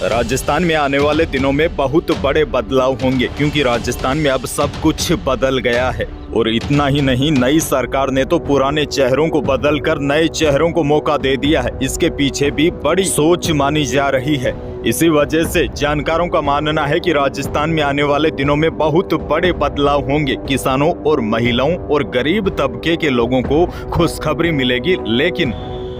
राजस्थान में आने वाले दिनों में बहुत बड़े बदलाव होंगे क्योंकि राजस्थान में अब सब कुछ बदल गया है। और इतना ही नहीं, नई सरकार ने तो पुराने चेहरों को बदलकर नए चेहरों को मौका दे दिया है। इसके पीछे भी बड़ी सोच मानी जा रही है। इसी वजह से जानकारों का मानना है कि राजस्थान में आने वाले दिनों में बहुत बड़े बदलाव होंगे। किसानों और महिलाओं और गरीब तबके के लोगों को खुशखबरी मिलेगी, लेकिन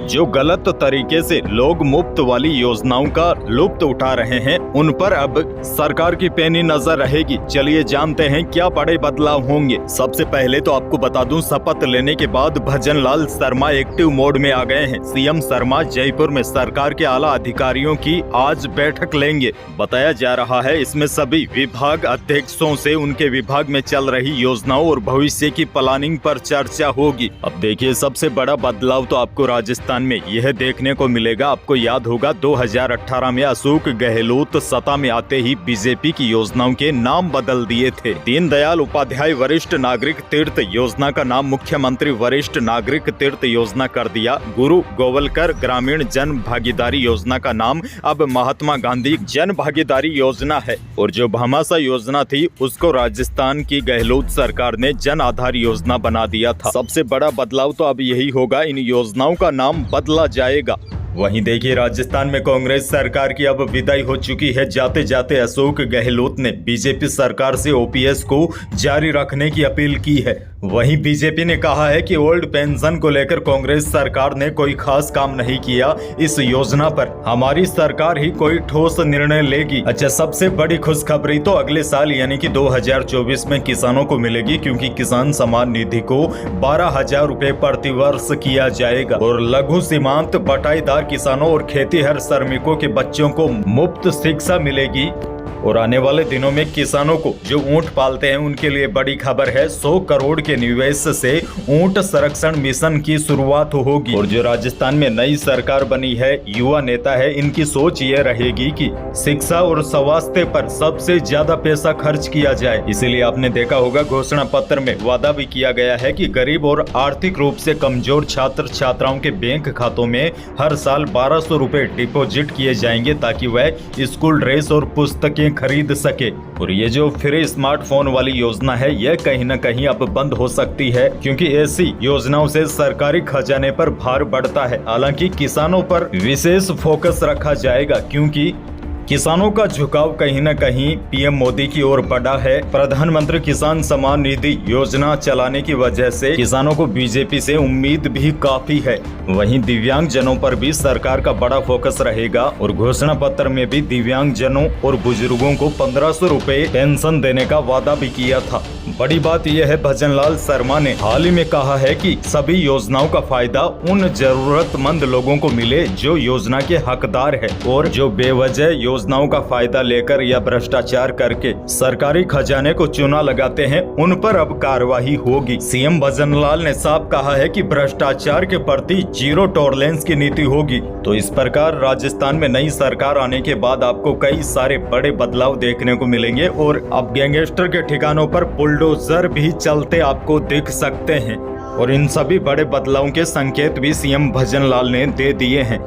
जो गलत तरीके से लोग मुफ्त वाली योजनाओं का लुत्फ उठा रहे हैं उन पर अब सरकार की पैनी नजर रहेगी। चलिए जानते हैं क्या बड़े बदलाव होंगे। सबसे पहले तो आपको बता दूं, शपथ लेने के बाद भजन लाल शर्मा एक्टिव मोड में आ गए हैं। सीएम शर्मा जयपुर में सरकार के आला अधिकारियों की आज बैठक लेंगे। बताया जा रहा है इसमें सभी विभाग अध्यक्षों से उनके विभाग में चल रही योजनाओं और भविष्य की प्लानिंग पर चर्चा होगी। अब देखिए, सबसे बड़ा बदलाव तो आपको राजस्थान में यह देखने को मिलेगा। आपको याद होगा 2018 में अशोक गहलोत सत्ता में आते ही बीजेपी की योजनाओं के नाम बदल दिए थे। दीनदयाल उपाध्याय वरिष्ठ नागरिक तीर्थ योजना का नाम मुख्यमंत्री वरिष्ठ नागरिक तीर्थ योजना कर दिया। गुरु गोवलकर ग्रामीण जन भागीदारी योजना का नाम अब महात्मा गांधी जन भागीदारी योजना है। और जो भामाशाह योजना थी उसको राजस्थान की गहलोत सरकार ने जन आधार योजना बना दिया था। सबसे बड़ा बदलाव तो अब यही होगा, इन योजनाओं का नाम बदला जाएगा। वहीं देखिए, राजस्थान में कांग्रेस सरकार की अब विदाई हो चुकी है। जाते जाते अशोक गहलोत ने बीजेपी सरकार से ओपीएस को जारी रखने की अपील की है। वहीं बीजेपी ने कहा है कि ओल्ड पेंशन को लेकर कांग्रेस सरकार ने कोई खास काम नहीं किया। इस योजना पर हमारी सरकार ही कोई ठोस निर्णय लेगी। अच्छा, सबसे बड़ी खुशखबरी तो अगले साल यानी कि 2024 में किसानों को मिलेगी, क्योंकि किसान सम्मान निधि को 12,000 रुपए प्रति वर्ष किया जाएगा। और लघु सीमांत बटाईदार किसानों और खेतीहर श्रमिकों के बच्चों को मुफ्त शिक्षा मिलेगी। और आने वाले दिनों में किसानों को जो ऊंट पालते हैं उनके लिए बड़ी खबर है। 100 करोड़ के निवेश से ऊंट संरक्षण मिशन की शुरुआत होगी। और जो राजस्थान में नई सरकार बनी है, युवा नेता है, इनकी सोच ये रहेगी कि शिक्षा और स्वास्थ्य पर सबसे ज्यादा पैसा खर्च किया जाए। इसीलिए आपने देखा होगा घोषणा पत्र में वादा भी किया गया है कि गरीब और आर्थिक रूप से कमजोर छात्र छात्राओं के बैंक खातों में हर साल 1200 रुपए डिपॉजिट किए जाएंगे, ताकि वह स्कूल ड्रेस और पुस्तकें खरीद सके। और ये जो फ्री स्मार्टफोन वाली योजना है, यह कहीं न कहीं अब बंद हो सकती है, क्योंकि ऐसी योजनाओं से सरकारी खजाने पर भार बढ़ता है। हालांकि किसानों पर विशेष फोकस रखा जाएगा, क्योंकि किसानों का झुकाव कहीं न कहीं पीएम मोदी की ओर बढ़ा है। प्रधानमंत्री किसान सम्मान निधि योजना चलाने की वजह से किसानों को बीजेपी से उम्मीद भी काफी है। वहीं दिव्यांग जनों पर भी सरकार का बड़ा फोकस रहेगा। और घोषणा पत्र में भी दिव्यांग जनों और बुजुर्गों को 1500 रुपए पेंशन देने का वादा भी किया था। बड़ी बात यह है, भजन लाल शर्मा ने हाल ही में कहा है कि सभी योजनाओं का फायदा उन जरूरतमंद लोगों को मिले जो योजना के हकदार है, और जो बेवजह योजनाओं का फायदा लेकर या भ्रष्टाचार करके सरकारी खजाने को चूना लगाते हैं उन पर अब कार्रवाई होगी। सीएम भजन लाल ने साफ कहा है कि भ्रष्टाचार के प्रति जीरो टॉलरेंस की नीति होगी। तो इस प्रकार राजस्थान में नई सरकार आने के बाद आपको कई सारे बड़े बदलाव देखने को मिलेंगे। और अब गैंगस्टर के ठिकानों पर बुलडोजर भी चलते आपको दिख सकते हैं। और इन सभी बड़े बदलावों के संकेत भी सीएम भजन लाल ने दे दिए हैं।